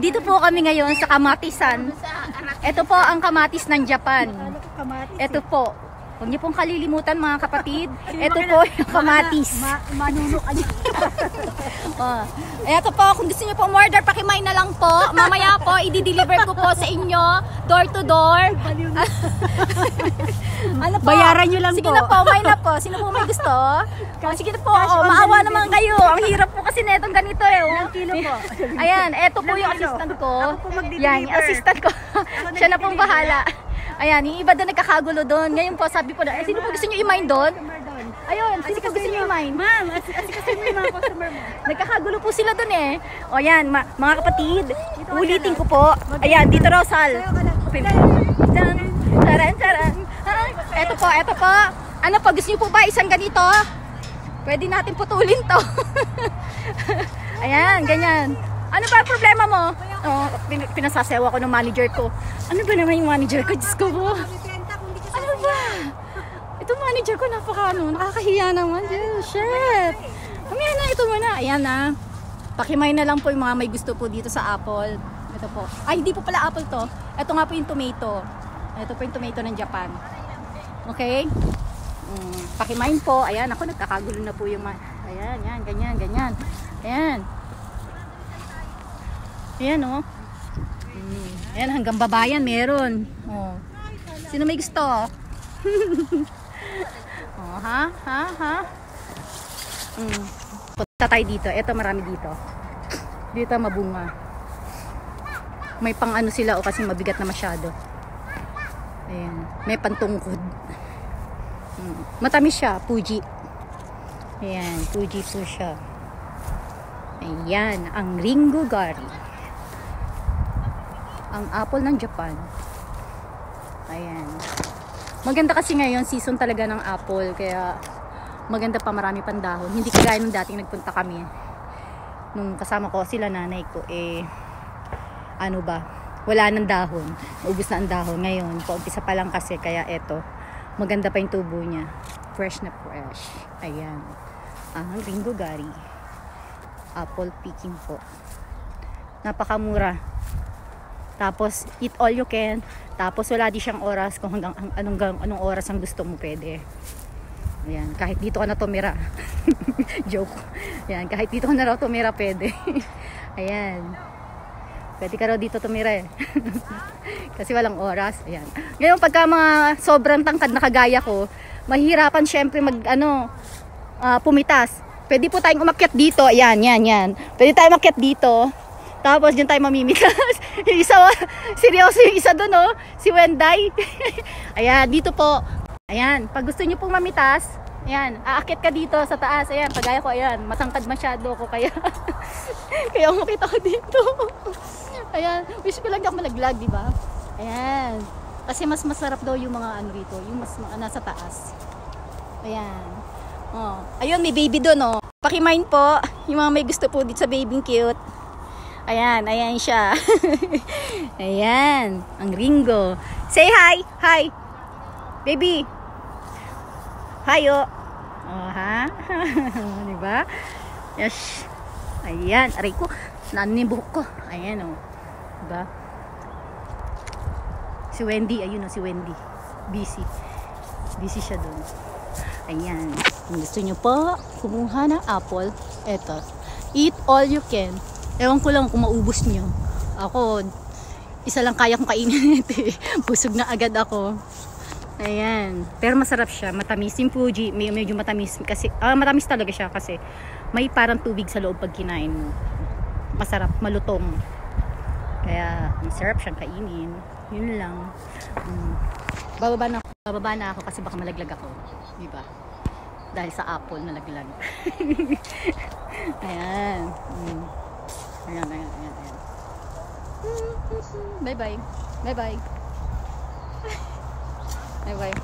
Dito po kami ngayon sa Kamatisan. Ito po ang kamatis ng Japan. Ito po. Huwag niyo pong kalilimutan mga kapatid. Ito po yung kamatis. Manuno ka niya. Ito po, kung gusto niyo po order, pakimay na lang po. Mamaya po, i-deliver ko po sa inyo, door to door. Ano po? Bayaran niyo lang sige po. Sige na po, may na po. Sino po may gusto? Sige na po, maawa naman kayo. Ang hirap po kasi netong ganito eh. Ilang kilo po? Ayan, ito po yung assistant ko. Yan, yung assistant ko. Siya na pong bahala. Ayan, yung iba doon nagkakagulo doon. Ngayon po, sabi po na, sino po gusto nyo i-mine doon? Ayun, sino po gusto nyo i-mine? Ma'am, kasi mo yung mga customer mo. Nagkakagulo po sila doon eh. O yan, mga kapatid, ulitin ko po. Ayan, dito Rosal. Charan. Eto po. Ano po, gusto nyo po ba isang ganito? Pwede natin putulin to. Ayan, ganyan. Ano ba ang problema mo? Oh, pinasasewa ko ng manager ko. Ano ba naman yung manager ko? Diyos ko po. Ano ba? Ito manager ko nakakahiya naman. Shit. Kamaya na, ito muna. Ayan na. Pakimay na lang po yung mga may gusto po dito sa apple. Ito po. Ay, hindi po pala apple to. Ito nga po yung tomato. Ito po yung tomato ng Japan. Okay? Pakimain po. Ayan, ako nagkakagulo na po yung ayan, yan, ganyan. Ayan. Ayan o. Ayan, hanggang babayan meron. Oh. Sino may gusto? Oh, ha? Punta tayo dito. Ito marami dito. Dito mabunga. May pang ano sila o kasi mabigat na masyado. Ayan. May pantungkod. Matamis siya. Fuji. Ayan. Fuji po siya. Ayan. Ang Ringo Gari. Ang apple ng Japan. Ayan. Maganda kasi ngayon, season talaga ng apple. Kaya maganda pa, marami pang dahon. Hindi kagaya nung dating nagpunta kami. Nung kasama ko sila nanay ko, ano ba, wala ng dahon. Ubus na ang dahon. Ngayon, paumpisa pa lang kasi. Kaya eto, maganda pa yung tubo niya. Fresh na fresh. Ayan. Ang Ringo Gari. Apple picking po. Napakamura. Tapos, eat all you can. Tapos, wala di siyang oras kung hanggang anong oras ang gusto mo pwede. Ayan, kahit dito ka na tumira. Joke. Ayan, kahit dito ka na raw tumira pwede. Ayan. Pwede ka raw dito tumira eh. Kasi walang oras. Ayan. Ngayon, pagka mga sobrang tangkad na kagaya ko, mahihirapan syempre pumitas. Pwede po tayong umakyat dito. Ayan, yan. Pwede tayong umakyat dito. Tapos dyan tayo mamimitas. Yung isa, seryoso yung isa doon, oh. Si Wenday. Ayan, dito po. Ayan, pag gusto nyo pong mamitas, ayan, aakit ka dito sa taas. Ayan, pagaya ko, ayan, matangkad masyado ko. Kaya, kaya umakit ako dito. Ayan, wish ko lang di ako malaglag, di ba? Ayan, kasi mas masarap daw yung mga ano rito, yung mas nasa taas. Ayan. Oh. Ayun, may baby doon, oh. Pakimain po, yung mga may gusto po dito sa babying cute. Ayan siya. Ayan, ang Ringo. Say hi. Hi. Baby. Hi, oh. Oh, ha? Diba? Yes. Ayan, aray ko. Nanin yung buhok ko. Ayan, oh. Diba? Si Wendy, ayun, oh, si Wendy. Busy siya doon. Ayan. Kung gusto nyo po kumuha ng apple, eto. Eat all you can. Ewan ko lang kung maubos nyo. Ako, isa lang kaya kong kainin ito eh. Busog na agad ako. Ayan. Pero masarap siya. Matamis. Yung Fuji, medyo matamis. Kasi, matamis talaga siya kasi may parang tubig sa loob pag kinain mo. Masarap. Malutong. Kaya, masarap siyang kainin. Yun lang. Bababa na ako kasi baka malaglag ako. Diba? Dahil sa apple nalaglag. Ayan. Ayan. Bye-bye. Bye-bye. Bye-bye.